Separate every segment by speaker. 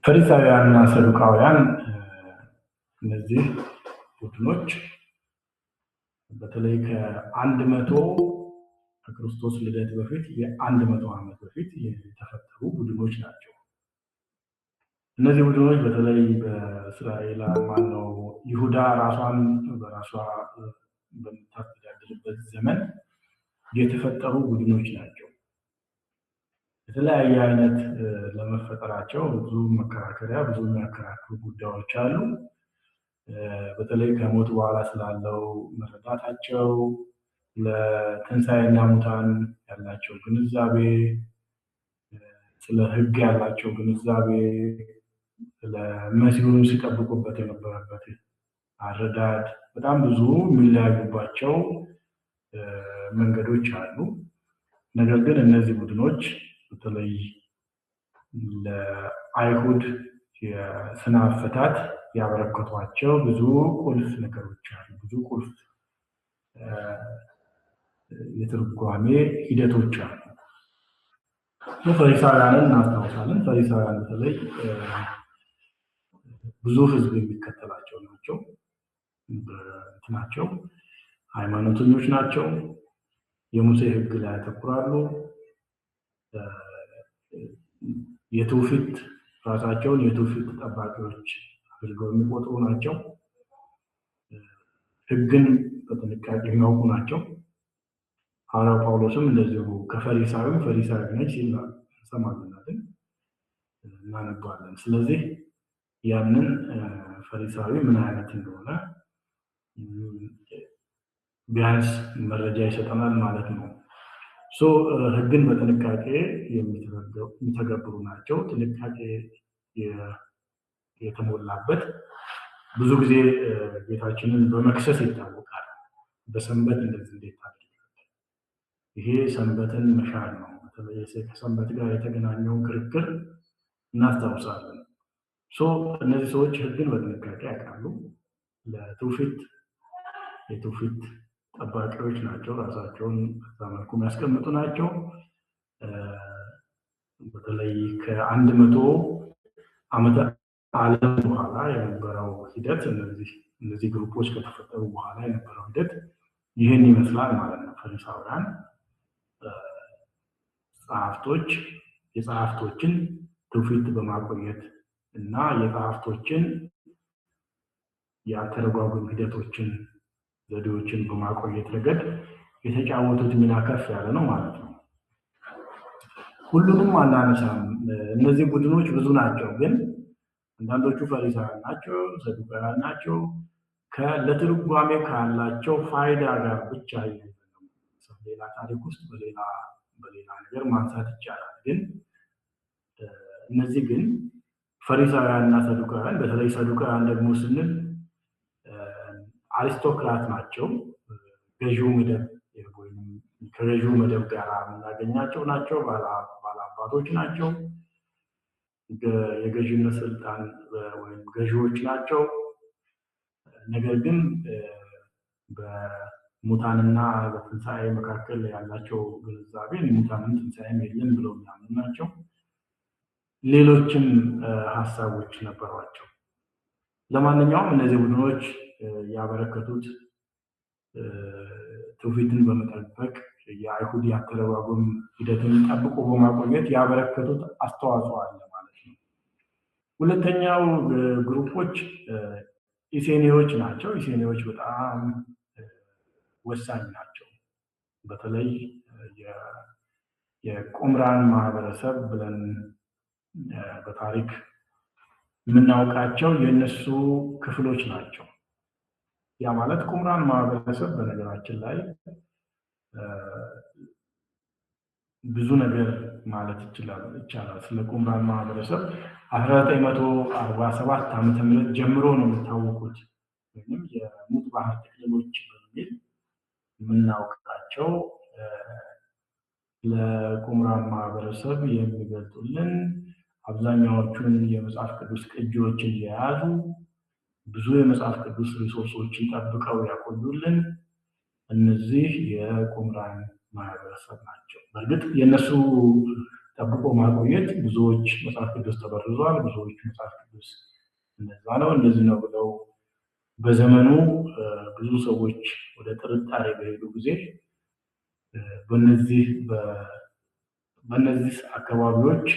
Speaker 1: ፈሪሳውያንና ሰዱቃውያን እነዚህ ቡድኖች በተለይ ከ100 ከክርስቶስ ልደት በፊት የ100 ዓመት በፊት የተፈጠሩ ቡድኖች ናቸው። እነዚህ ቡድኖች በተለይ በእስራኤል ማነው ይሁዳ ራሷን በራሷ በምታስተዳድርበት ዘመን የተፈጠሩ ቡድኖች ናቸው። የተለያየ አይነት ለመፈጠራቸው ብዙ መከራከሪያ ብዙ የሚያከራክሩ ጉዳዮች አሉ። በተለይ ከሞት በኋላ ስላለው መረዳታቸው፣ ለትንሣኤና ሙታን ያላቸው ግንዛቤ፣ ስለ ሕግ ያላቸው ግንዛቤ፣ ስለ መሲሁን ሲጠብቁበት የነበረበት አረዳድ በጣም ብዙ የሚለያዩባቸው መንገዶች አሉ። ነገር ግን እነዚህ ቡድኖች በተለይ ለአይሁድ የስነ አፈታት ያበረከቷቸው ብዙ ቁልፍ ነገሮች አሉ። ብዙ ቁልፍ የትርጓሜ ሂደቶች አሉ። ፈሪሳውያንን እናስታውሳለን። ፈሪሳውያን በተለይ ብዙ ህዝብ የሚከተላቸው ናቸው። ሃይማኖተኞች ናቸው። የሙሴ ህግ ላይ ያተኩራሉ። የትውፊት ራሳቸውን የትውፊት ጠባቂዎች አድርገው የሚቆጥሩ ናቸው። ህግን በጥንቃቄ የሚያውቁ ናቸው። ሐዋርያው ጳውሎስም እንደዚሁ ከፈሪሳዊ ነች ሲል እንሰማለን፣ እናነባለን። ስለዚህ ያንን ፈሪሳዊ ምን አይነት እንደሆነ ቢያንስ መረጃ ይሰጠናል ማለት ነው። ህግን በጥንቃቄ የሚተገብሩ ናቸው። ጥንቃቄ የተሞላበት ብዙ ጊዜ ጌታችንን በመክሰስ ይታወቃል። በሰንበት እንደዚህ እንዴት ታደርጋለህ? ይሄ ሰንበትን መሻር ነው። በተለይ ከሰንበት ጋር የተገናኘውን ክርክር እናስታውሳለን። እነዚህ ሰዎች ህግን በጥንቃቄ ያውቃሉ። የትውፊት ጠባቂዎች ናቸው። ራሳቸውን በዛ መልኩ የሚያስቀምጡ ናቸው። በተለይ ከ100 ዓመተ ዓለም በኋላ የነበረው ሂደት እነዚህ ግሩፖች ከተፈጠሩ በኋላ የነበረው ሂደት ይህን ይመስላል ማለት ነው። ፈሪሳውያን የጸሐፍቶችን ትውፊት በማቆየት እና የጸሐፍቶችን የአተረጓጎም ሂደቶችን ዘዴዎችን በማቆየት ረገድ የተጫወቱት ሚና ከፍ ያለ ነው ማለት ነው። ሁሉንም አናነሳም። እነዚህ ቡድኖች ብዙ ናቸው፣ ግን አንዳንዶቹ ፈሪሳውያን ናቸው፣ ሰዱቃውያን ናቸው። ለትርጓሜ ካላቸው ፋይዳ ጋር ብቻ ሌላ ታሪክ ውስጥ በሌላ ነገር ማንሳት ይቻላል። ግን እነዚህ ግን ፈሪሳውያን እና ሰዱቃውያን፣ በተለይ ሰዱቃውያን ደግሞ ስንል አሪስቶክራት ናቸው። ገዢው መደብ ወይም ከገዢው መደብ ጋር የምናገኛቸው ናቸው። ባላባቶች ናቸው። የገዢነት ስልጣን ወይም ገዢዎች ናቸው። ነገር ግን በሙታንና በትንሣኤ መካከል ያላቸው ግንዛቤ ሙታንም ትንሣኤም የለም ብለው የሚያምኑ ናቸው። ሌሎችም ሀሳቦች ነበሯቸው። ለማንኛውም እነዚህ ቡድኖች ያበረከቱት ትውፊትን በመጠበቅ የአይሁድ የአተረጓጎም ሂደትን ጠብቆ በማቆየት ያበረከቱት አስተዋጽኦ አለ ማለት ነው። ሁለተኛው ግሩፖች ኢሴኒዎች ናቸው። ኢሴኒዎች በጣም ወሳኝ ናቸው። በተለይ የቁምራን ማህበረሰብ ብለን በታሪክ የምናውቃቸው የእነሱ ክፍሎች ናቸው። ያ ማለት ቁምራን ማህበረሰብ በነገራችን ላይ ብዙ ነገር ማለት ይቻላል። ስለ ቁምራን ማህበረሰብ 1947 ዓመተ ምህረት ጀምሮ ነው የሚታወቁት። ወይም የሙት ባህር ጥቅልሎች በሚል የምናውቃቸው ለቁምራን ማህበረሰብ የሚገልጡልን አብዛኛዎቹን የመጽሐፍ ቅዱስ ቅጂዎችን የያዙ ብዙ የመጽሐፍ ቅዱስ ሪሶርሶችን ጠብቀው ያቆዩልን እነዚህ የቁምራን ማህበረሰብ ናቸው። በእርግጥ የእነሱ ጠብቆ ማቆየት ብዙዎች መጽሐፍ ቅዱስ ተበርዟል፣ ብዙዎች መጽሐፍ ቅዱስ እንደዛ ነው እንደዚህ ነው ብለው በዘመኑ ብዙ ሰዎች ወደ ጥርጣሬ በሄዱ ጊዜ በእነዚህ አካባቢዎች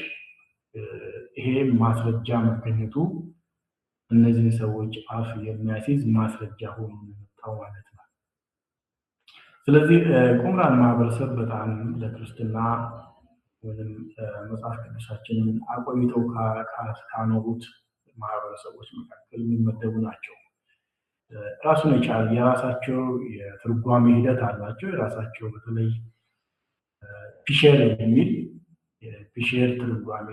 Speaker 1: ይሄ ማስረጃ መገኘቱ እነዚህ ሰዎች አፍ የሚያስይዝ ማስረጃ ሆኖ የመጣው ማለት ነው። ስለዚህ ቁምራን ማህበረሰብ በጣም ለክርስትና ወይም መጽሐፍ ቅዱሳችንን አቆይተው ካኖሩት ማህበረሰቦች መካከል የሚመደቡ ናቸው። ራሱን የቻለ የራሳቸው የትርጓሜ ሂደት አላቸው። የራሳቸው በተለይ ፒሼር የሚል የፒሼር ትርጓሜ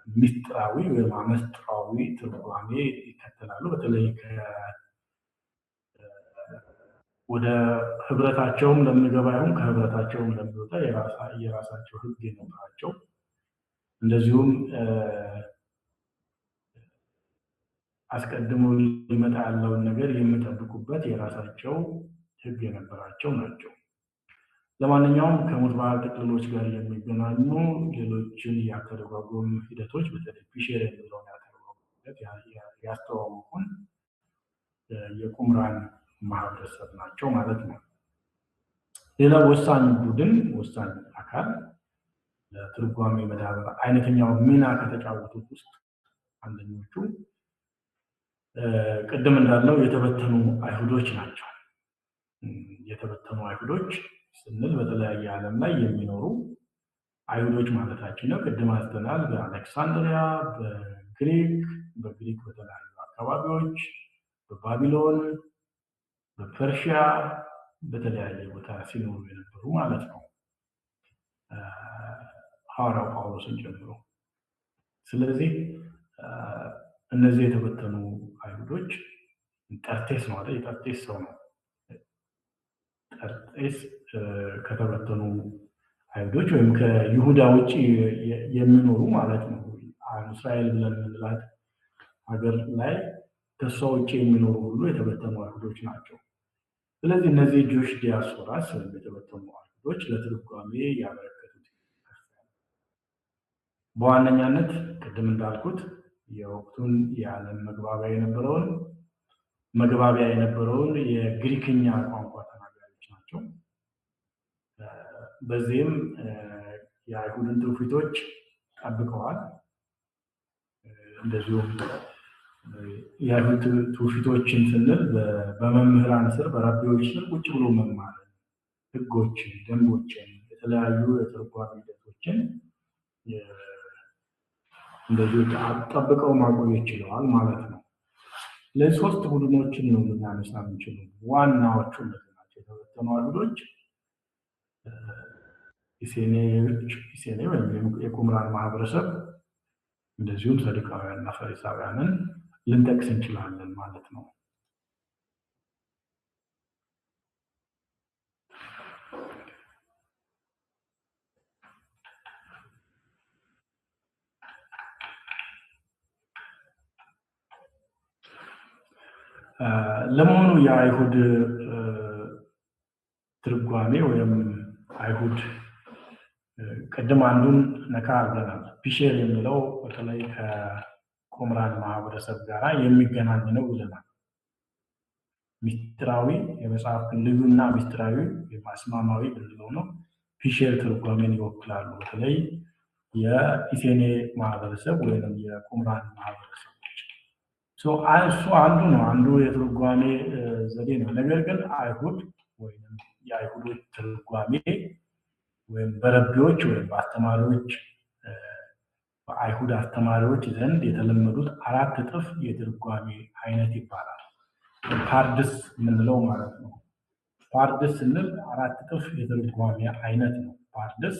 Speaker 1: ሚስጥራዊ ወይም አመስጥራዊ ትርጓሜ ይከተላሉ። በተለይ ወደ ህብረታቸውም ለምንገባ ይሁን ከህብረታቸውም ለምንወጣ የራሳቸው ህግ የነበራቸው እንደዚሁም አስቀድሞ ሊመጣ ያለውን ነገር የሚጠብቁበት የራሳቸው ህግ የነበራቸው ናቸው። ለማንኛውም ከሙት ባህል ጥቅልሎች ጋር የሚገናኙ ሌሎችን የአተረጓጎም ሂደቶች በተለይ ፒሼር የሚለውን የአተረጓጎም ሂደት ያስተዋወቁን የቁምራን ማህበረሰብ ናቸው ማለት ነው። ሌላ ወሳኝ ቡድን ወሳኝ አካል ለትርጓሜ መዳበር አይነተኛው ሚና ከተጫወቱት ውስጥ አንደኞቹ ቅድም እንዳልነው የተበተኑ አይሁዶች ናቸው። የተበተኑ አይሁዶች ስንል በተለያየ ዓለም ላይ የሚኖሩ አይሁዶች ማለታችን ነው። ቅድም አስተናል በአሌክሳንድሪያ፣ በግሪክ በተለያዩ አካባቢዎች፣ በባቢሎን፣ በፐርሺያ በተለያየ ቦታ ሲኖሩ የነበሩ ማለት ነው፣ ሐዋርያው ጳውሎስን ጨምሮ። ስለዚህ እነዚህ የተበተኑ አይሁዶች ጠርጤስ ነው አይደል? የጠርጤስ ሰው ነው። ጠርጤስ ከተበተኑ አይሁዶች ወይም ከይሁዳ ውጭ የሚኖሩ ማለት ነው። እስራኤል ብለን የምንላት ሀገር ላይ ከሷ ውጭ የሚኖሩ ሁሉ የተበተኑ አይሁዶች ናቸው። ስለዚህ እነዚህ ጁሽ ዲያስፖራስ ወይም የተበተኑ አይሁዶች ለትርጓሜ ያበረከቱት በዋነኛነት ቅድም እንዳልኩት የወቅቱን የዓለም መግባቢያ የነበረውን የግሪክኛ ቋንቋ ተናጋሪዎች ናቸው። በዚህም የአይሁድን ትውፊቶች ጠብቀዋል። እንደዚሁም የአይሁድ ትውፊቶችን ስንል በመምህራን ስር በረቢዎች ስር ቁጭ ብሎ መማር፣ ህጎችን፣ ደንቦችን፣ የተለያዩ የትርጓሜ ሂደቶችን እንደዚሁ ጠብቀው ማቆየት ችለዋል ማለት ነው። ለዚህ ሶስት ቡድኖችን ነው ልናነሳ የምንችለው። ዋናዎቹ እነዚህ ናቸው። የተበተኑ አይሁዶች፣ ኢሴኔ ወይም የቁምራን ማህበረሰብ፣ እንደዚሁም ሰዱቃውያንና ፈሪሳውያንን ልንጠቅስ እንችላለን ማለት ነው። ለመሆኑ የአይሁድ ትርጓሜ ወይም አይሁድ ቅድም አንዱን ነካ አድርገናል። ፒሼር የሚለው በተለይ ከቁምራን ማህበረሰብ ጋር የሚገናኝ ነው ብለናል። ሚስጥራዊ የመጽሐፍ ልዩና ሚስጥራዊ አስማማዊ ብንለው ነው። ፒሼር ትርጓሜን ይወክላሉ። በተለይ የኢሴኔ ማህበረሰብ ወይም የቁምራን ማህበረሰቦች እሱ አንዱ ነው፣ አንዱ የትርጓሜ ዘዴ ነው። ነገር ግን አይሁድ ወይም የአይሁዶች ትርጓሜ ወይም በረቢዎች ወይም በአስተማሪዎች በአይሁድ አስተማሪዎች ዘንድ የተለመዱት 4 እጥፍ የትርጓሜ አይነት ይባላል። ፓርድስ የምንለው ማለት ነው። ፓርድስ ስንል 4 እጥፍ የትርጓሜ አይነት ነው። ፓርድስ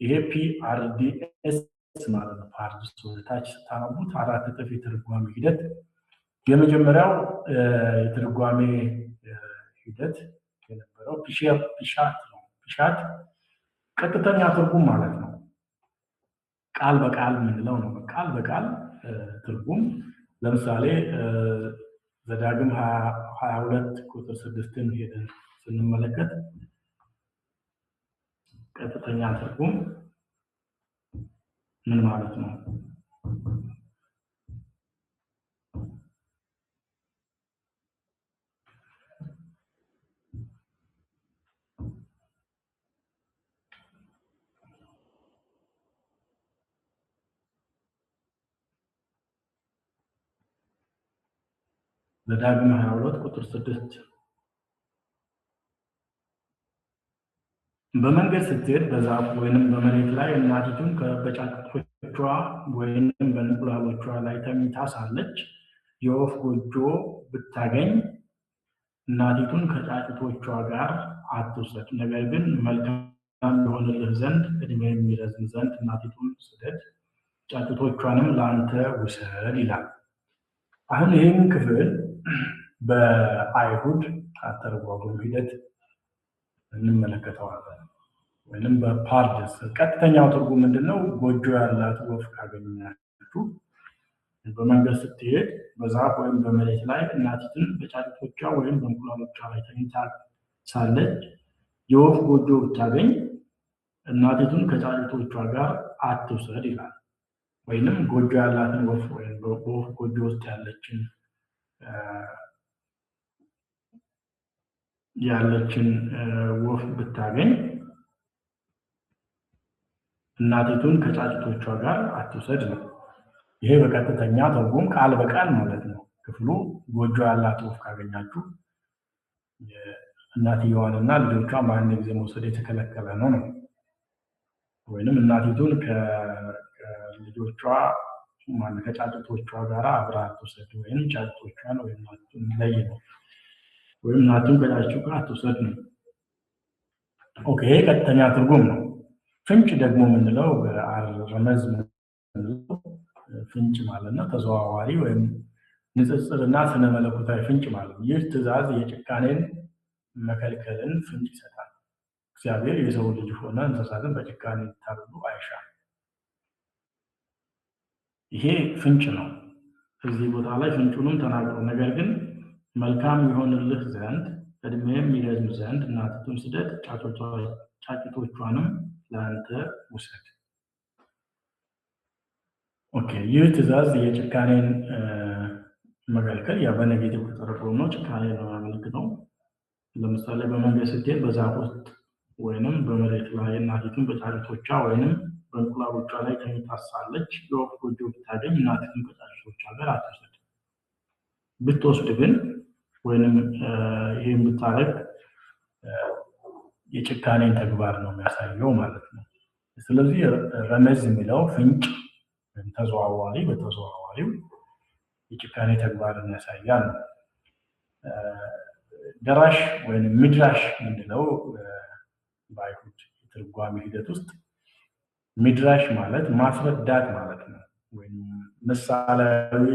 Speaker 1: ይሄ PRDS ማለት ነው። ፓርድስ ወደታች ስታነቡት 4 እጥፍ የትርጓሜ ሂደት። የመጀመሪያው የትርጓሜ ሂደት የነበረው ፒሻት ነው። ፒሻት ቀጥተኛ ትርጉም ማለት ነው። ቃል በቃል የምንለው ነው። ቃል በቃል ትርጉም ለምሳሌ ዘዳግም 22 ቁጥር 6ን ሄደን ስንመለከት ቀጥተኛ ትርጉም ምን ማለት ነው? ዘዳግም 22 ቁጥር 6 በመንገድ ስትሄድ በዛፍ ወይንም በመሬት ላይ እናቲቱን በጫጩቶቿ ወይንም በእንቁላሎቿ ላይ ተኝታ ሳለች የወፍ ጎጆ ብታገኝ እናቲቱን ከጫጩቶቿ ጋር አትውሰድ፣ ነገር ግን መልካም የሆንልህ ዘንድ ዕድሜ የሚረዝም ዘንድ እናቲቱን ስደድ፣ ጫጩቶቿንም ለአንተ ውሰድ ይላል። አሁን ይህን ክፍል በአይሁድ አተረጓጎም ሂደት እንመለከተዋለን። ወይንም በፓርደስ ቀጥተኛው ትርጉም ምንድነው? ጎጆ ያላት ወፍ ካገኛችሁ በመንገድ ስትሄድ በዛፍ ወይም በመሬት ላይ እናቲቱን በጫጩቶቿ ወይም በእንቁላሎቿ ላይ ተኝታ ሳለች የወፍ ጎጆ ብታገኝ እናቲቱን ከጫጩቶቿ ጋር አትውሰድ ይላል። ወይንም ጎጆ ያላትን ወፍ ወይም በወፍ ጎጆ ውስጥ ያለችን ወፍ ብታገኝ እናቲቱን ከጫጩቶቿ ጋር አትውሰድ ነው። ይሄ በቀጥተኛ ትርጉም ቃል በቃል ማለት ነው። ክፍሉ ጎጆ ያላት ወፍ ካገኛችሁ እናትየዋንና ልጆቿን በአንድ ጊዜ መውሰድ የተከለከለ ነው ነው። ወይንም እናቲቱን ከልጆቿ ከጫጩቶቿ ጋር አብራ አትውሰድ፣ ወይም ጫጩቶቿን ወይም እናቱን ለይ ነው። ወይም እናቱን ከጫጩቶቿ ጋር አትውሰድ ነው። ኦኬ፣ ቀጥተኛ ትርጉም ነው። ፍንጭ ደግሞ የምንለው ረመዝ ፍንጭ ማለት ነው። ተዘዋዋሪ ወይም ንጽጽርና ስነ መለኮታዊ ፍንጭ ማለት ነው። ይህ ትእዛዝ የጭካኔን መከልከልን ፍንጭ ይሰጣል። እግዚአብሔር የሰው ልጅ ሆነ እንስሳትን በጭካኔ እንዲታረዱ አይሻም። ይሄ ፍንጭ ነው። እዚህ ቦታ ላይ ፍንጩንም ተናግሮ ነገር ግን መልካም ይሆንልህ ዘንድ ዕድሜም ይረዝም ዘንድ እናቲቱን ስደድ፣ ጫጩቶቿንም ለአንተ ውሰድ። ኦኬ፣ ይህ ትእዛዝ የጭካኔን መከልከል በኔጌቲቭ ተጠርጥሮ ነው። ጭካኔ ነው የሚያመለክተው። ለምሳሌ በመንገድ ስትሄድ በዛፍ ውስጥ ወይንም በመሬት ላይ እናቲቱን በጫጩቶቿ ወይንም በእንቁላሎቿ ላይ ተኝታ ሳለች የወፍ ጎጆ ብታገኝ እናቲቱን ከጫጩቶቿ ጋር አትውሰድ። ብትወስድ ግን ወይንም ይህን ብታረግ የጭካኔን ተግባር ነው የሚያሳየው ማለት ነው። ስለዚህ ረመዝ የሚለው ፍንጭ ወይም ተዘዋዋሪ፣ በተዘዋዋሪው የጭካኔ ተግባርን ያሳያል። ደራሽ ወይም ሚድራሽ የምንለው በአይሁድ የትርጓሜ ሂደት ውስጥ ሚድራሽ ማለት ማስረዳት ማለት ነው። ወይም ምሳሌያዊ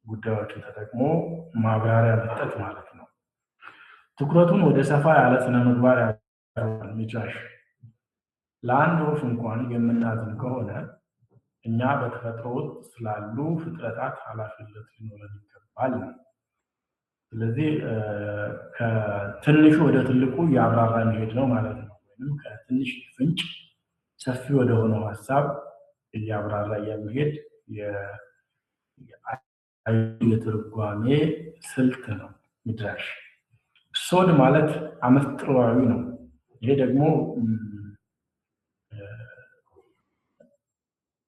Speaker 1: ጉዳዮችን ተጠቅሞ ማብራሪያ መስጠት ማለት ነው። ትኩረቱን ወደ ሰፋ ያለ ስነ ምግባር ያደርጋል። ሚድራሽ ለአንድ ወፍ እንኳን የምናዝን ከሆነ እኛ በተፈጥሮ ውስጥ ስላሉ ፍጥረታት ኃላፊነት ሊኖረን ይገባል ነው። ስለዚህ ከትንሹ ወደ ትልቁ እያብራራ የሚሄድ ነው ማለት ነው። ወይም ከትንሽ ፍንጭ ሰፊ ወደ ሆነው ሀሳብ እያብራራ የሚሄድ የትርጓሜ ስልት ነው ሚድራሽ። ሶድ ማለት አመስጥሯዊ ነው። ይሄ ደግሞ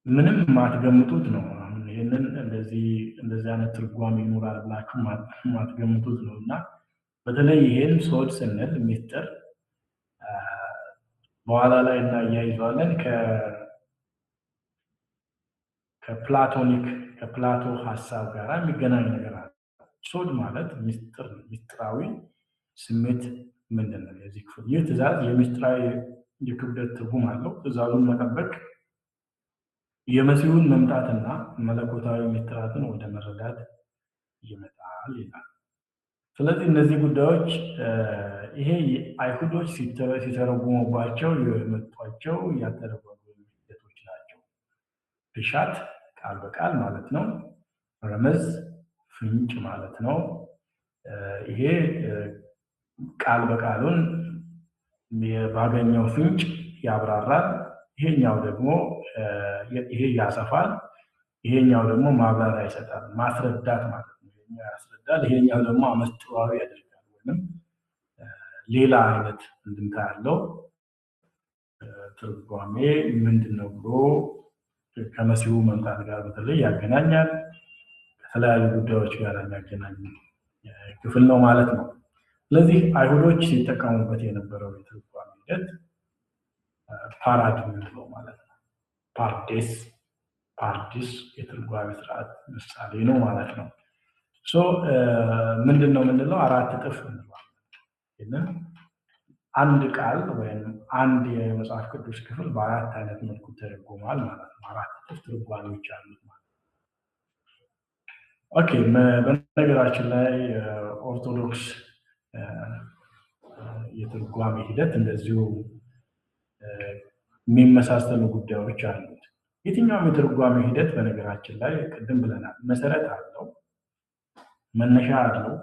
Speaker 1: ምንም ማትገምቱት ነው። አሁን ይሄንን እንደዚህ አይነት ትርጓሜ ይኖራል ብላችሁ ማትገምቱት ነው እና በተለይ ይሄን ሶድ ስንል ሚስጥር በኋላ ላይ እናያይዘዋለን ከፕላቶ ሀሳብ ጋር የሚገናኝ ነገር አለ። ሶድ ማለት ሚስጥር፣ ሚስጥራዊ ስሜት ምንድን ነው? የዚህ ክፍል ይህ ትእዛዝ የሚስጥራዊ የክብደት ትርጉም አለው። ትእዛዙን መጠበቅ የመሲሁን መምጣትና መለኮታዊ ሚስጥራትን ወደ መረዳት ይመጣል ይላል። ስለዚህ እነዚህ ጉዳዮች ይሄ አይሁዶች ሲተረጉሙባቸው የመጧቸው ያተረጓጎም ሂደቶች ናቸው። ፕሻት ቃል በቃል ማለት ነው። ረመዝ ፍንጭ ማለት ነው። ይሄ ቃል በቃሉን ባገኘው ፍንጭ ያብራራል። ይሄኛው ደግሞ ይሄ ያሰፋል፣ ይሄኛው ደግሞ ማብራሪያ ይሰጣል። ማስረዳት ማለት ነው። ይሄኛው ያስረዳል፣ ይሄኛው ደግሞ አመስጥሯዊ ያደርጋል ወይንም ሌላ አይነት እንድምታ ያለው ትርጓሜ ምንድነው ብሎ ከመሲሁ መምጣት ጋር በተለይ ያገናኛል። ከተለያዩ ጉዳዮች ጋር የሚያገናኝ ክፍል ነው ማለት ነው። ስለዚህ አይሁዶች ሲጠቀሙበት የነበረው የትርጓሜ ሂደት ፓራዲም ነው ማለት ነው። ፓርዲስ የትርጓሜ ስርዓት ምሳሌ ነው ማለት ነው። ምንድነው የምንለው? አራት እጥፍ እንለዋለን። አንድ ቃል ወይም አንድ የመጽሐፍ ቅዱስ ክፍል በአራት አይነት መልኩ ተረጎማል ማለት ነው። አራት እጥፍ ትርጓሜዎች አሉት ማለት ነው። ኦኬ። በነገራችን ላይ ኦርቶዶክስ የትርጓሜ ሂደት እንደዚሁ የሚመሳሰሉ ጉዳዮች አሉት። የትኛውም የትርጓሜ ሂደት በነገራችን ላይ ቅድም ብለናል፣ መሰረት አለው፣ መነሻ አለው።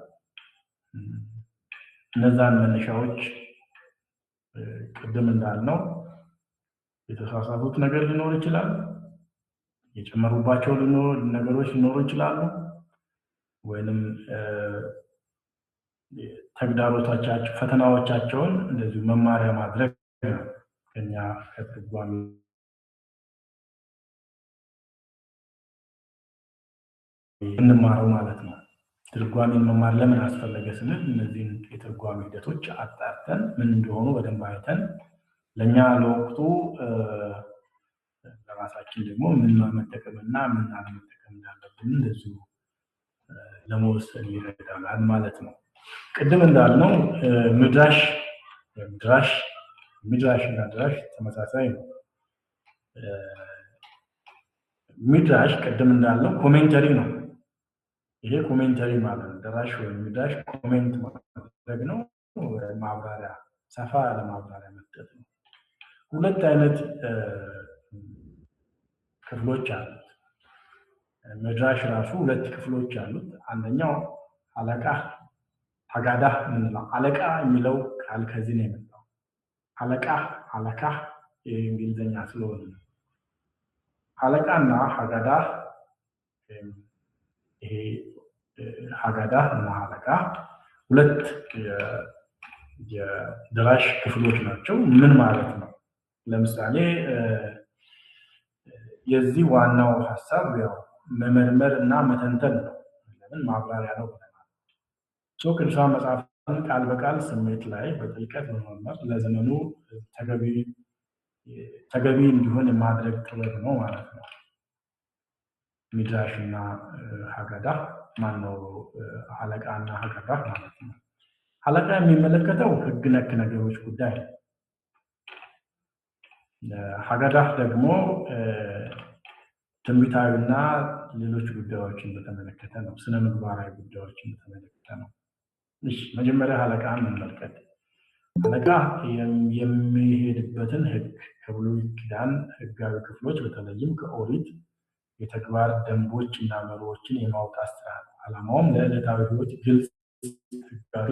Speaker 1: እነዛን መነሻዎች ቅድም እንዳልነው የተሳሳቱት ነገር ሊኖር ይችላል፣ የጨመሩባቸው ነገሮች ሊኖሩ ይችላሉ፣ ወይንም ተግዳሮቶቻቸው ፈተናዎቻቸውን እንደዚሁ መማሪያ ማድረግ ነው። ከኛ ከትርጓሜ እንማረው ማለት ነው። ትርጓሜን መማር ለምን አስፈለገ ስንል እነዚህን የትርጓሜ ሂደቶች አጣርተን ምን እንደሆኑ በደንብ አይተን ለኛ ለወቅቱ ለራሳችን ደግሞ ምን መጠቀምና ምን አለመጠቀም እንዳለብን እንደዚሁ ለመወሰን ይረዳናል ማለት ነው። ቅድም እንዳልነው ሚድራሽ እና ድራሽ ተመሳሳይ ነው። ሚድራሽ ቅድም እንዳልነው ኮሜንተሪ ነው። ይሄ ኮሜንተሪ ማለት ነው። ድራሽ ወይም ሚድራሽ ኮሜንት ማድረግ ነው፣ ማብራሪያ፣ ሰፋ ያለ ማብራሪያ መስጠት ነው። ሁለት አይነት ክፍሎች አሉት። ሚድራሽ ራሱ ሁለት ክፍሎች አሉት። አንደኛው አለቃ ሀጋዳ የምንለው፣ አለቃ የሚለው ቃል ከዚህ ነው የመጣው። አለቃ የእንግሊዝኛ ስለሆነ ነው። አለቃና ሀጋዳ፣ ይሄ ሀጋዳ እና አለቃ ሁለት የድራሽ ክፍሎች ናቸው። ምን ማለት ነው? ለምሳሌ የዚህ ዋናው ሀሳብ ያው መመርመር እና መተንተን ነው። ለምን ማብራሪያ ነው ብለናል። ቅዱሳን መጽሐፍን ቃል በቃል ስሜት ላይ በጥልቀት መመርመር ለዘመኑ ተገቢ እንዲሆን የማድረግ ጥበብ ነው ማለት ነው። ሚድራሽ እና ሀጋዳ ማነው? አለቃ እና ሀጋዳ ማለት ነው። አለቃ የሚመለከተው ህግ ነክ ነገሮች ጉዳይ ነው። ሀጋዳ ደግሞ ትንቢታዊና ሌሎች ጉዳዮችን በተመለከተ ነው። ስነ ምግባራዊ ጉዳዮችን በተመለከተ ነው። እሺ፣ መጀመሪያ አለቃን እንመልከት። አለቃ የሚሄድበትን ህግ ከብሉይ ኪዳን ህጋዊ ክፍሎች በተለይም ከኦሪት የተግባር ደንቦች እና መርሆችን የማውጣት ስራ ነው። ዓላማውም ለዕለታዊ ህይወት ግልጽ ህጋዊ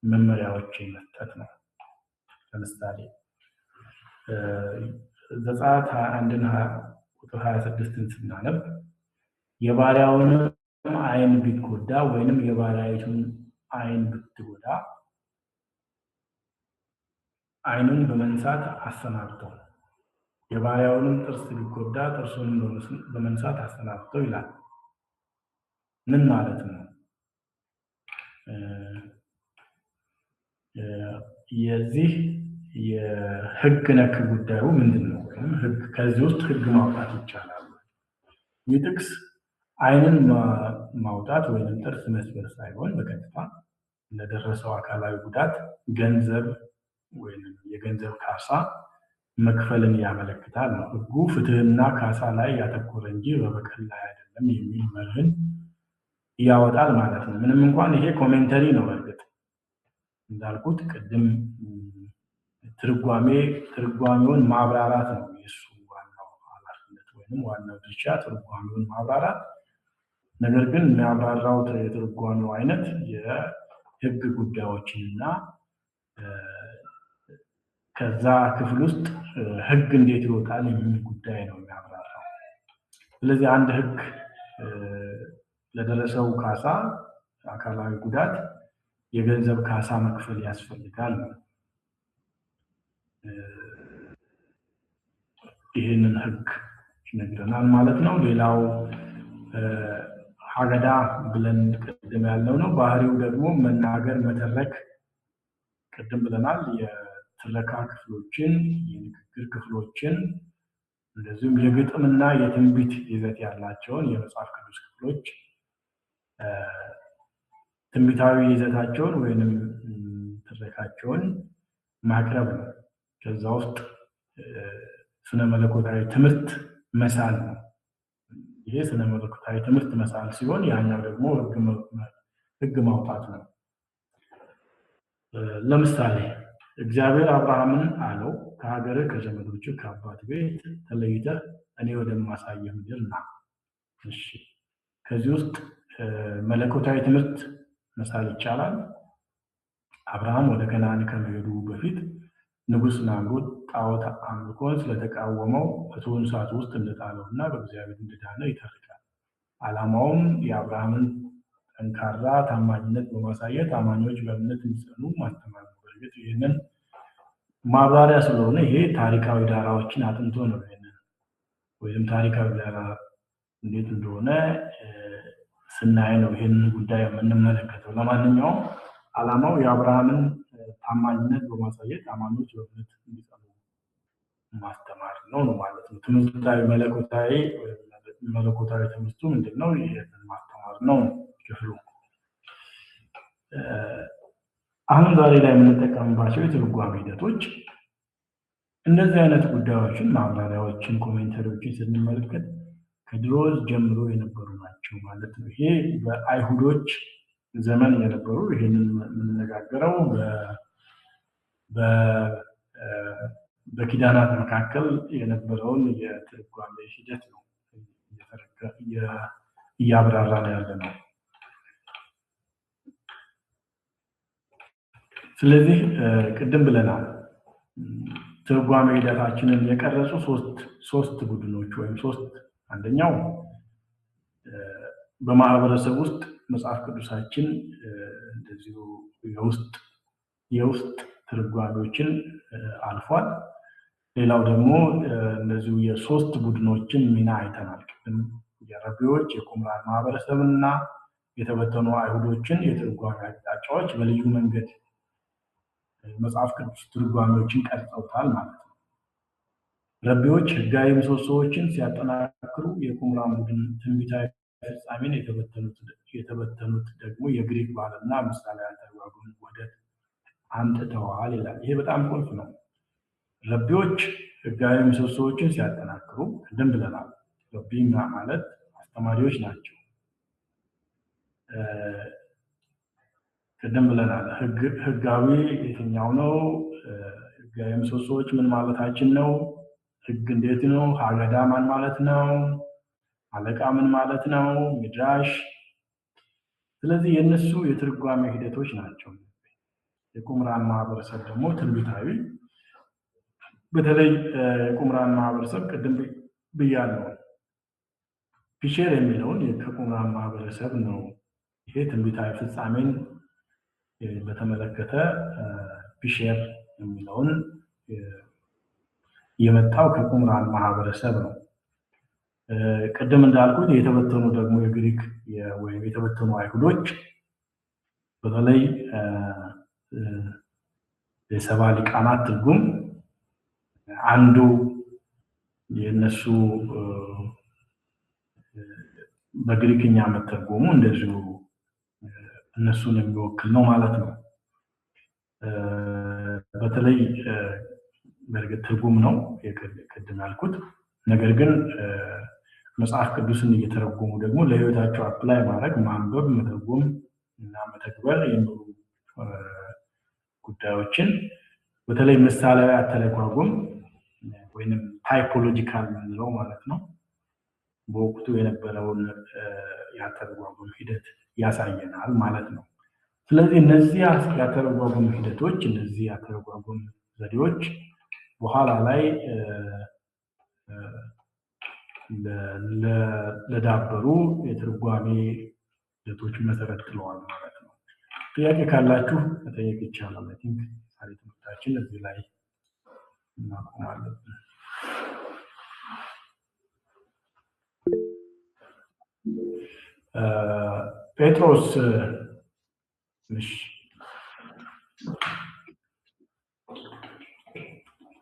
Speaker 1: መመሪያዎችን መስጠት ነው። ለምሳሌ ዘጸአት 21:26 ስናነብ የባሪያውንም ዓይን ቢጎዳ ወይንም የባሪያይቱን ዓይን ብትጎዳ ዓይኑን በመንሳት አሰናብተው፣ የባሪያውንም ጥርስ ቢጎዳ ጥርሱንም በመንሳት አሰናብተው ይላል። ምን ማለት ነው? የዚህ የህግ ነክ ጉዳዩ ምንድን ነው? ወይም ከዚህ ውስጥ ህግ ማውጣት ይቻላል? ይህ ጥቅስ ዓይንን ማውጣት ወይም ጥርስ መስበር ሳይሆን በቀጥታ ለደረሰው አካላዊ ጉዳት ገንዘብ ወይም የገንዘብ ካሳ መክፈልን ያመለክታል ነው። ህጉ ፍትህና ካሳ ላይ ያተኮረ እንጂ በበቀል ላይ አይደለም የሚል መርህን ያወጣል ማለት ነው። ምንም እንኳን ይሄ ኮሜንተሪ ነው። በእርግጥ እንዳልኩት ቅድም ትርጓሜውን ማብራራት ነው የሱ ዋናው ኃላፊነት ወይም ዋናው ድርሻ፣ ትርጓሜውን ማብራራት። ነገር ግን የሚያብራራው የትርጓሜው አይነት የህግ ጉዳዮችንና ከዛ ክፍል ውስጥ ህግ እንዴት ይወጣል የሚል ጉዳይ ነው የሚያብራራው። ስለዚህ አንድ ህግ ለደረሰው ካሳ አካላዊ ጉዳት የገንዘብ ካሳ መክፈል ያስፈልጋል ነው። ይህንን ህግ ይነግረናል ማለት ነው። ሌላው ሀገዳ ብለን ቅድም ያለው ነው። ባህሪው ደግሞ መናገር፣ መተረክ ቅድም ብለናል። የትረካ ክፍሎችን፣ የንግግር ክፍሎችን እንደዚሁም የግጥምና የትንቢት ይዘት ያላቸውን የመጽሐፍ ቅዱስ ክፍሎች ትንቢታዊ ይዘታቸውን ወይንም ትረካቸውን ማቅረብ ነው። ከዛ ውስጥ ስነ መለኮታዊ ትምህርት መሳል ነው። ይሄ ስነ መለኮታዊ ትምህርት መሳል ሲሆን ያኛው ደግሞ ህግ ማውጣት ነው። ለምሳሌ እግዚአብሔር አብርሃምን አለው ከሀገርህ ከዘመዶችህ ከአባት ቤት ተለይተህ እኔ ወደማሳየህ ምድር ና። እሺ፣ ከዚህ ውስጥ መለኮታዊ ትምህርት መሳል ይቻላል። አብርሃም ወደ ከነዓን ከመሄዱ በፊት ንጉሥ ናምሩድ ጣዖት አምልኮን ስለተቃወመው እቶነ እሳት ውስጥ እንደጣለው እና በእግዚአብሔር እንደዳነ ይተርካል። ዓላማውም የአብርሃምን ጠንካራ ታማኝነት በማሳየት አማኞች በእምነት እንዲጸኑ ማስተማር ነው። በእርግጥ ይህንን ማብራሪያ ስለሆነ ይሄ ታሪካዊ ዳራዎችን አጥንቶ ነው ይሄንን ወይም ታሪካዊ ዳራ እንዴት እንደሆነ ስናይ ነው ይሄንን ጉዳይ የምንመለከተው። ለማንኛውም ዓላማው የአብርሃምን ታማኝነት በማሳየት አማኞች በእምነት እንዲጸኑ ማስተማር ነው ማለት ነው። ትምህርታዊ መለኮታዊ ትምህርቱ ምንድነው? ይሄንን ማስተማር ነው ክፍሉ። አሁን ዛሬ ላይ የምንጠቀምባቸው የትርጓሜ ሂደቶች እንደዚህ አይነት ጉዳዮችን፣ ማብራሪያዎችን፣ ኮሜንተሪዎችን ስንመለከት ከድሮ ጀምሮ የነበሩ ናቸው ማለት ነው። ይሄ በአይሁዶች ዘመን የነበሩ ይሄንን የምንነጋገረው በኪዳናት መካከል የነበረውን የትርጓሜ ሂደት ነው እያብራራን ያለ ነው። ስለዚህ ቅድም ብለናል ትርጓሜ ሂደታችንን የቀረጹ ሶስት ቡድኖች ወይም አንደኛው በማህበረሰብ ውስጥ መጽሐፍ ቅዱሳችን እንደዚሁ የውስጥ ትርጓሜዎችን አልፏል። ሌላው ደግሞ እንደዚሁ የሶስት ቡድኖችን ሚና አይተናል። የረቢዎች፣ የቁምራን ማህበረሰብና የተበተኑ አይሁዶችን የትርጓሜ አቅጣጫዎች በልዩ መንገድ መጽሐፍ ቅዱስ ትርጓሜዎችን ቀርጸውታል ማለት ነው። ረቢዎች ህጋዊ ምሰሶዎችን ሲያጠናክሩ፣ የቁምራን ቡድን ትንቢታዊ ፍጻሜን፣ የተበተኑት ደግሞ የግሪክ ባህልና ምሳሌ አተረጓጎም ውህደት አምጥተዋል ይላል። ይሄ በጣም ቁልፍ ነው። ረቢዎች ህጋዊ ምሰሶዎችን ሲያጠናክሩ ቅድም ብለናል። ረቢ ማለት አስተማሪዎች ናቸው። ቅድም ብለናል። ህጋዊ የትኛው ነው? ህጋዊ ምሰሶዎች ምን ማለታችን ነው? ህግ እንዴት ነው? ሀገዳ ማን ማለት ነው? አለቃ ምን ማለት ነው? ሚድራሽ። ስለዚህ የነሱ የትርጓሜ ሂደቶች ናቸው። የቁምራን ማህበረሰብ ደግሞ ትንቢታዊ፣ በተለይ የቁምራን ማህበረሰብ ቅድም ብያለሁ፣ ፒሼር የሚለውን ከቁምራን ማህበረሰብ ነው። ይሄ ትንቢታዊ ፍጻሜን በተመለከተ ፒሼር የሚለውን የመጣው ከቁምራን ማህበረሰብ ነው። ቅድም እንዳልኩት የተበተኑ ደግሞ የግሪክ ወይም የተበተኑ አይሁዶች በተለይ የሰባ ሊቃናት ትርጉም አንዱ የነሱ በግሪክኛ መተርጎሙ እንደዚሁ እነሱን የሚወክል ነው ማለት ነው። በተለይ በእርግጥ ትርጉም ነው ቅድም ያልኩት። ነገር ግን መጽሐፍ ቅዱስን እየተረጎሙ ደግሞ ለህይወታቸው አፕላይ ማድረግ፣ ማንበብ፣ መተርጎም እና መተግበር የሚሉ ጉዳዮችን በተለይ ምሳሌያዊ አተረጓጎም ወይንም ታይፖሎጂካል የምንለው ማለት ነው በወቅቱ የነበረውን የአተረጓጎም ሂደት ያሳየናል ማለት ነው። ስለዚህ እነዚህ የአተረጓጎም ሂደቶች፣ እነዚህ የአተረጓጎም ዘዴዎች በኋላ ላይ ለዳበሩ የትርጓሜ ሂደቶች መሰረት ጥለዋል ማለት ነው። ጥያቄ ካላችሁ መጠየቅ ይቻላል። አይ ቲንክ ዛሬ ትምህርታችን እዚህ ላይ እናቆማለን። ጴጥሮስ እሺ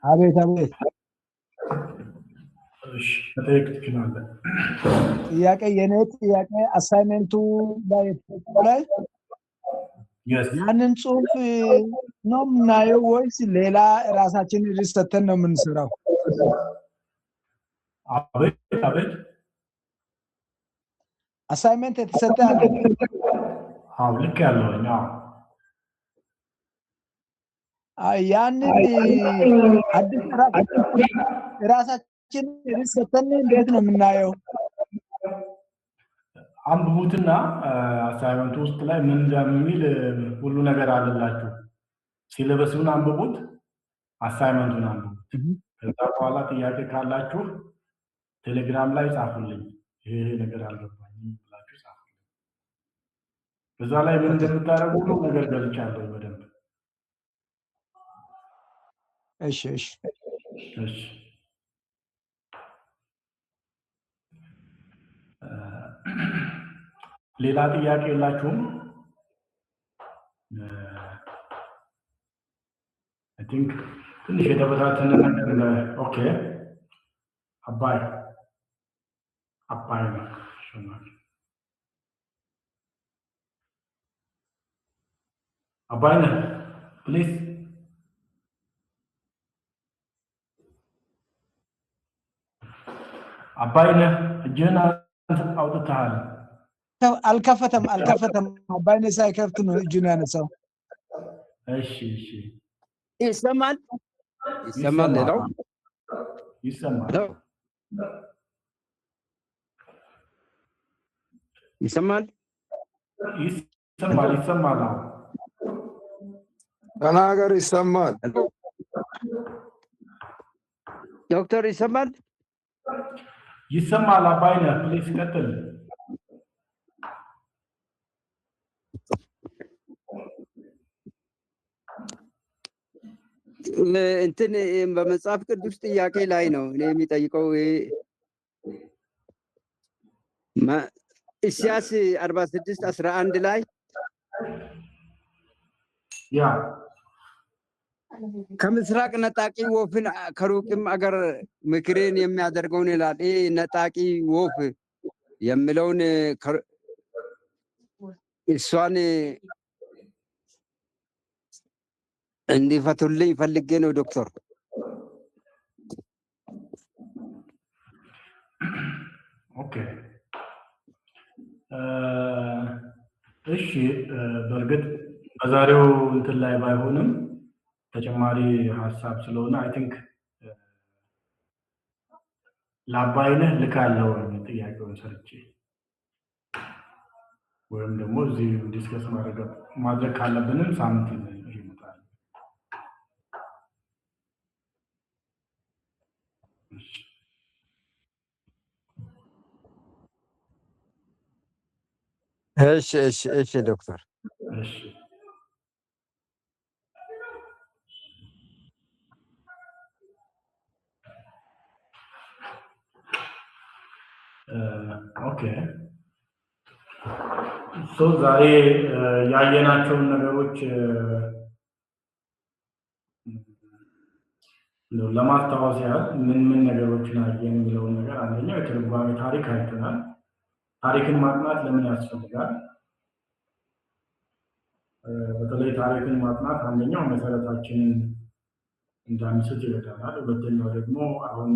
Speaker 2: አቤት አቤት
Speaker 1: እሺ መጠየቅ ትችላለህ።
Speaker 2: ጥያቄ የኔ ጥያቄ አሳይመንቱ ላይ ያንን ጽሁፍ ነው የምናየው ወይስ ሌላ ራሳችን ሪሰተን ነው የምንሰራው?
Speaker 1: አቤት አቤት
Speaker 2: አሳይመንት የተሰጠ አለ።
Speaker 1: አዎ ልክ ያለው
Speaker 2: ያንን አዲስ ራሳችን ሪሰተን እንዴት ነው የምናየው?
Speaker 1: አንብቡትና አሳይመንቱ ውስጥ ላይ ምን እንደሚል ሁሉ ነገር አለላችሁ። ሲለበሱን አንብቡት፣ አሳይመንቱን አንብቡት። ከዛ በኋላ ጥያቄ ካላችሁ ቴሌግራም ላይ ጻፉልኝ። ይሄ ነገር አልገባኝም ብላችሁ ጻፉልኝ። በዛ ላይ ምን እንደምታደርጉ ሁሉ ነገር ገልጫለሁ በደንብ።
Speaker 2: እሺ እሺ
Speaker 1: እሺ ሌላ ጥያቄ የላችሁም? አይ ቲንክ ትንሽ የተበታተነ ነገር ኦኬ። አባይ ነው አባይ ነህ ፕሊዝ አባይ ነህ እጅህን አውጥተሃል።
Speaker 2: አልከፈተም አባይ ነህ ሳይከፍት ነው እጁን ያነሳው።
Speaker 1: እሺ እሺ
Speaker 3: ይሰማል ሌላው
Speaker 1: ይሰማል
Speaker 4: ተናገር። ይሰማል
Speaker 3: ዶክተር ይሰማል
Speaker 1: አባይ ነህ ፕሊዝ ቀጥል።
Speaker 3: እንትን በመጽሐፍ ቅዱስ ጥያቄ ላይ ነው እኔ የሚጠይቀው። ኢሳይያስ 46:11 ላይ ከምስራቅ ነጣቂ ወፍን ከሩቅም አገር ምክሬን የሚያደርገውን ይላል። ይሄ ነጣቂ ወፍ የሚለውን እሷን እንዲፈቱልኝ ፈልጌ ነው ዶክተር።
Speaker 1: ኦኬ እሺ በእርግጥ በዛሬው እንትን ላይ ባይሆንም ተጨማሪ ሀሳብ ስለሆነ አይ ቲንክ ለአባይነህ ልካለው ጥያቄውን ሰርቼ ወይም ደግሞ እዚህ ዲስከስ ማድረግ ካለብንም ሳምንት ይመጣል።
Speaker 3: እሺ ዶክተር
Speaker 1: እሺ ኦኬ ሶ ዛሬ ያየናቸውን ነገሮች ለማስታወስ ያህል ምን ነገሮችን አየን የሚለውን ነገር አንደኛው የትርጓሜ ታሪክ አይተናል። ታሪክን ማጥናት ለምን ያስፈልጋል? በተለይ ታሪክን ማጥናት አንደኛው መሰረታችንን እንዳንስት ይረዳናል። ሁለተኛው ደግሞ አሁን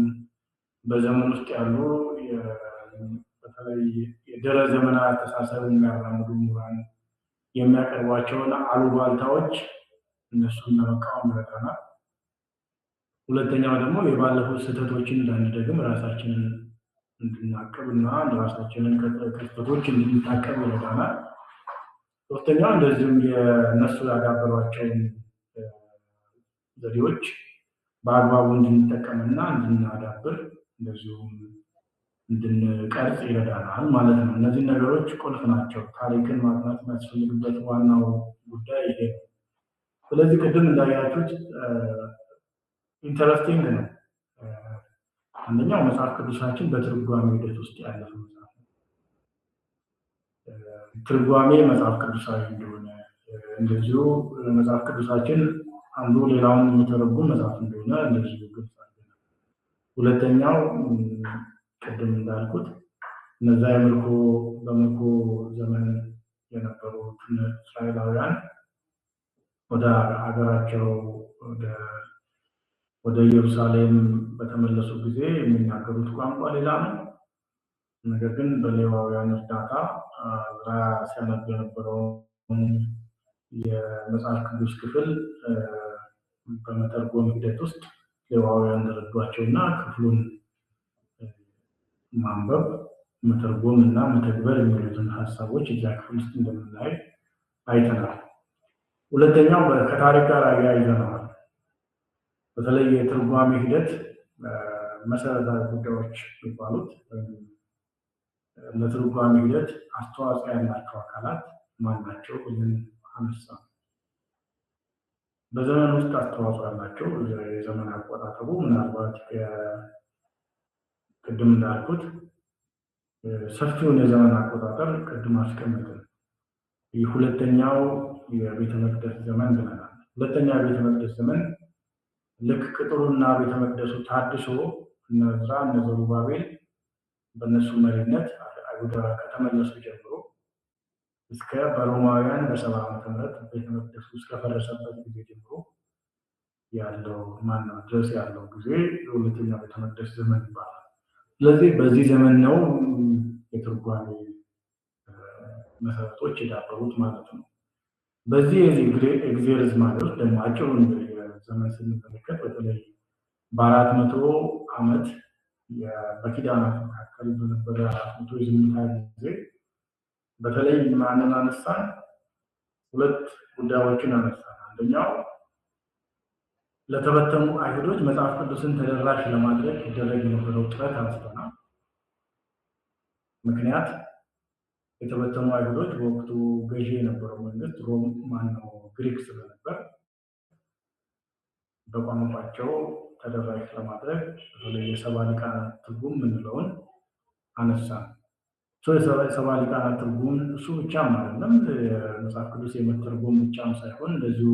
Speaker 1: በዘመን ውስጥ ያሉ በተለይ የድህረ ዘመናዊ አስተሳሰብን የሚያራምዱ ምሁራን የሚያቀርቧቸውን አሉባልታዎች እነሱን ለመቃወም ይረዳናል። ሁለተኛው ደግሞ የባለፉት ስህተቶችን እንዳንደግም ራሳችንን እንድናቅብና ራሳችንን ከስህተቶች እንድንታቀብ ይረዳናል። ሶስተኛው እንደዚሁም የእነሱ ያዳበሯቸውን ዘዴዎች በአግባቡ እንድንጠቀምና እንድናዳብር እንደዚሁም እንድንቀርጽ ይረዳናል ማለት ነው። እነዚህ ነገሮች ቁልፍ ናቸው። ታሪክን ማጥናት የሚያስፈልግበት ዋናው ጉዳይ ይሄ ነው። ስለዚህ ቅድም እንዳያችሁት ኢንተረስቲንግ ነው። አንደኛው መጽሐፍ ቅዱሳችን በትርጓሜ ሂደት ውስጥ ያለፈ መጽሐፍ ነው። ትርጓሜ መጽሐፍ ቅዱሳዊ እንደሆነ እንደዚሁ መጽሐፍ ቅዱሳችን አንዱ ሌላውን የሚተረጉም መጽሐፍ እንደሆነ እንደዚሁ ግልጽ አድርገናል። ሁለተኛው ቅድም እንዳልኩት እነዛ በምርኮ ዘመን የነበሩት እስራኤላውያን ወደ ሀገራቸው ወደ ኢየሩሳሌም በተመለሱ ጊዜ የሚናገሩት ቋንቋ ሌላ ነው። ነገር ግን በሌዋውያን እርዳታ ሲያነብ የነበረውን የመጽሐፍ ቅዱስ ክፍል በመተርጎም ሂደት ውስጥ ሌዋውያን ተረዷቸውና ክፍሉን ማንበብ፣ መተርጎም እና መተግበር የሚሉትን ሀሳቦች እዚያ ክፍል ውስጥ እንደምናይ አይተናል። ሁለተኛው ከታሪክ ጋር አያይዘነዋል። በተለይ የትርጓሜ ሂደት መሰረታዊ ጉዳዮች የሚባሉት ለትርጓሜ ሂደት አስተዋጽኦ ያላቸው አካላት ማን ናቸው ብለን አነሳ። በዘመን ውስጥ አስተዋጽኦ ያላቸው የዘመን አቆጣጠሩ ምናልባት ቅድም እንዳልኩት ሰፊውን የዘመን አቆጣጠር ቅድም አስቀምጠን ሁለተኛው የቤተ መቅደስ ዘመን ብለናል። ሁለተኛው የቤተ መቅደስ ዘመን ልክ ቅጥሩና ቤተ መቅደሱ ታድሶ እነ ዕዝራ እነ ዘሩባቤል በእነሱ መሪነት አይሁድ ከተመለሱ ጀምሮ እስከ በሮማውያን በ70 ዓመተ ምህረት ቤተ መቅደሱ እስከፈረሰበት ጊዜ ጀምሮ ያለው ድረስ ያለው ጊዜ የሁለተኛው ቤተ መቅደስ ዘመን ይባላል። ስለዚህ በዚህ ዘመን ነው የትርጓሜ መሰረቶች የዳበሩት ማለት ነው። በዚህ የጊዜ ርዝማኔ ውስጥ ደግሞ አጭሩን ዘመን ስንመለከት በተለይ በ400 ዓመት በኪዳናት መካከል በነበረ 400 የዝምታ ጊዜ በተለይ ማንን አነሳን? ሁለት ጉዳዮችን አነሳን። አንደኛው ለተበተኑ አይሁዶች መጽሐፍ ቅዱስን ተደራሽ ለማድረግ ይደረግ የነበረው ጥረት አንስተናል። ምክንያት የተበተኑ አይሁዶች በወቅቱ ገዢ የነበረው መንግስት ግሪክ ስለነበር በቋንቋቸው ተደራሽ ለማድረግ በተለይ የሰባ ሊቃናት ትርጉም የምንለውን አነሳን። የሰባ ሊቃናት ትርጉም እሱ ብቻም አይደለም፣ የመጽሐፍ ቅዱስ የመተርጎም ብቻም ሳይሆን እንደዚሁ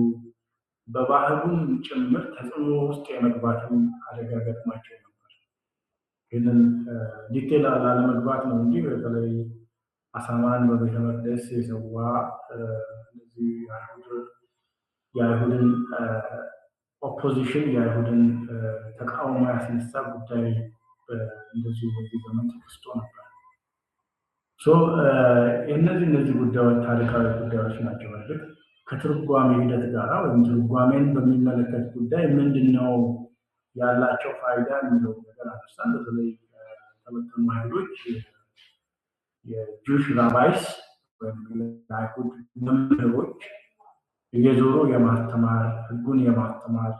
Speaker 1: በባህሉም ጭምር ተጽዕኖ ውስጥ የመግባትም አደጋ ገጥሟቸው ነበር። ይህንን ዲቴል ላለመግባት ነው እንጂ በተለይ አሳማን በቤተ መቅደስ የሰዋ የአይሁድን ኦፖዚሽን የአይሁድን ተቃውሞ ያስነሳ ጉዳይ እንደዚሁ በዚህ ዘመን ተከስቶ ነበር። እነዚህ ጉዳዮች ታሪካዊ ጉዳዮች ናቸው። እርግጥ ከትርጓሜ ሂደት ጋር ወይም ትርጓሜን በሚመለከት ጉዳይ ምንድነው ያላቸው ፋይዳ የሚለው ነገር አነሳን። በተለይ ተበተኑ አይሁዶች የጁሽ ራባይስ ወይም የአይሁድ መምህሮች እየዞሩ የማስተማር ህጉን የማስተማር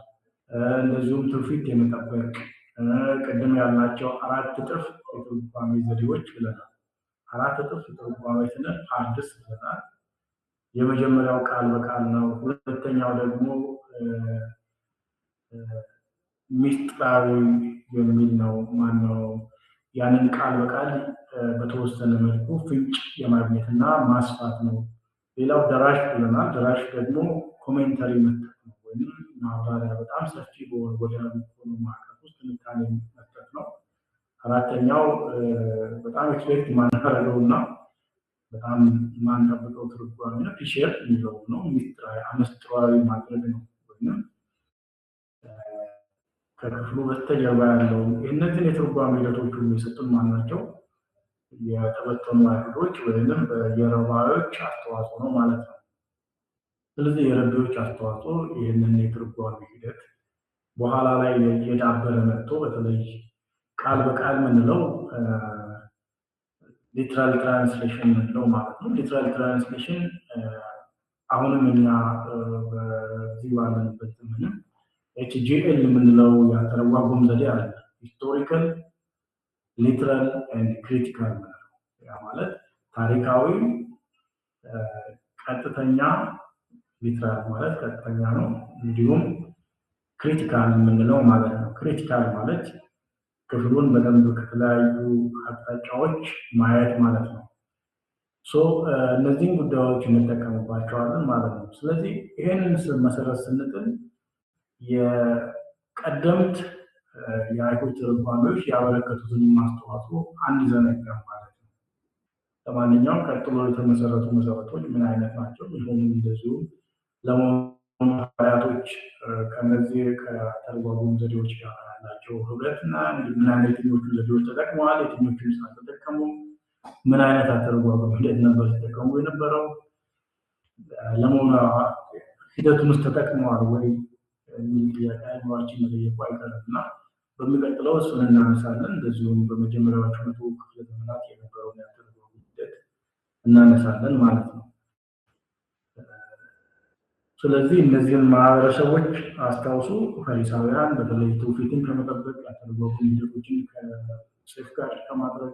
Speaker 1: እንደዚሁም ትውፊት የመጠበቅ ቅድም ያልናቸው 4 እጥፍ የትርጓሜ ዘዴዎች ብለናል። 4 እጥፍ የትርጓሜ ስንል ሐዲስ ብለናል። የመጀመሪያው ቃል በቃል ነው። ሁለተኛው ደግሞ ሚስጥራዊ የሚል ነው። ያንን ቃል በቃል በተወሰነ መልኩ ፍንጭ የማግኘትና ማስፋት ነው። ሌላው ደራሽ ብለናል። ደራሽ ደግሞ ኮሜንተሪ መስጠት ነው፣ ወይም ማብራሪያ በጣም ሰፊ በሆነ ጎዳና ሆኖ ማዕቀፍ ውስጥ ትንታኔ መስጠት ነው። አራተኛው በጣም ኤክስፔክት ማናደርገውና በጣም ማንጠብቀው ትርጓሜ ነው፣ ፒሼር የሚለው ነው። ምስጢራዊ ማድረግ ነው፣ ወይም ከክፍሉ በስተጀርባ ያለው እነዚህን የትርጓሜ ሂደቶች የሚሰጡን ማናቸው? የተበተኑ አይሁዶች ወይም የረባዮች አስተዋጽኦ ነው ማለት ነው። ስለዚህ የረቢዎች አስተዋጽኦ ይህንን የትርጓሜ ሂደት በኋላ ላይ የዳበረ መጥቶ በተለይ ቃል በቃል ምንለው ሊትራል ትራንስሌሽን ምንለው ማለት ነው። ሊትራል ትራንስሌሽን አሁንም እኛ በዚህ ባለንበት ዘመን HGL የምንለው ያተረጓጎም ዘዴ አለ። ሂስቶሪካል፣ ሊትራል ኤንድ ክሪቲካል ያ ማለት ታሪካዊ፣ ቀጥተኛ፣ ሊትራል ማለት ቀጥተኛ ነው። እንዲሁም ክሪቲካል የምንለው ማለት ነው። ክሪቲካል ማለት ክፍሉን በደንብ ከተለያዩ አቅጣጫዎች ማየት ማለት ነው። እነዚህን ጉዳዮች እንጠቀምባቸዋለን ማለት ነው። ስለዚህ ይሄንን መሰረት ስንጥል የቀደምት የአይሁድ ትርጓሜዎች ያበረከቱትን ማስተዋጽኦ አንዘነጋም ማለት ነው። ለማንኛውም ቀጥሎ የተመሰረቱ መሰረቶች ምን አይነት ናቸው? ይህም እንደዚሁ ለመሆኑ ሐዋርያቶች ከነዚህ ከተርጓጉም ዘዴዎች ጋር ያላቸው ህብረትና ምን አይነት የትኞቹ ዘዴዎች ተጠቅመዋል፣ የትኞቹን አልተጠቀሙም፣ ምን አይነት አተረጓጎም ሂደት ነበር ሲጠቀሙ የነበረው፣ ለመሆኑ ሂደቱን ውስጥ ተጠቅመዋል ወይ የሚል ጥያቄ አይኖራችን መጠየቁ አይቀርም እና በሚቀጥለው እሱን እናነሳለን። እንደዚሁም በመጀመሪያዎቹ መቶ ክፍለ ዘመናት የነበረውን ያተረጓጎም ሂደት እናነሳለን ማለት ነው። ስለዚህ እነዚህን ማህበረሰቦች አስታውሱ። ፈሪሳውያን በተለይ ትውፊትን ከመጠበቅ ያተረጓጎም ሂደቶችን ከሴፍ ጋር ከማድረግ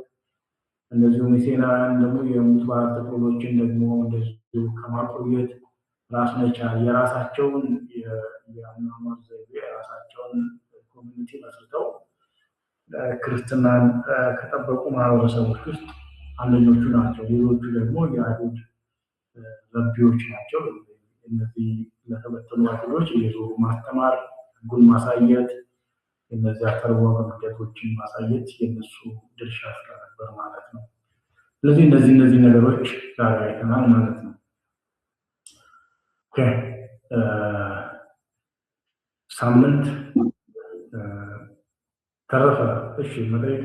Speaker 1: እንደዚሁም የሴናውያን ደግሞ የሙት ባህል ጥቅሎችን ደግሞ እንደዚሁ ከማቆየት ራሱን የቻለ የራሳቸውን የአኗኗር ዘይቤ የራሳቸውን ኮሚኒቲ መስርተው ክርስትናን ከጠበቁ ማህበረሰቦች ውስጥ አንደኞቹ ናቸው። ሌሎቹ ደግሞ የአይሁድ ረቢዎች ናቸው። እነዚህ ለተበተኑ አይሁዶች እየዞሩ ማስተማር፣ ህጉን ማሳየት፣ እነዚህ አተረጓጎም ሂደቶችን ማሳየት የነሱ ድርሻ ስለነበር ማለት ነው። ስለዚህ እነዚህ ነገሮች ዛሬ አይተናል ማለት ነው። ሳምንት ተረፈ። እሺ መጠየቅ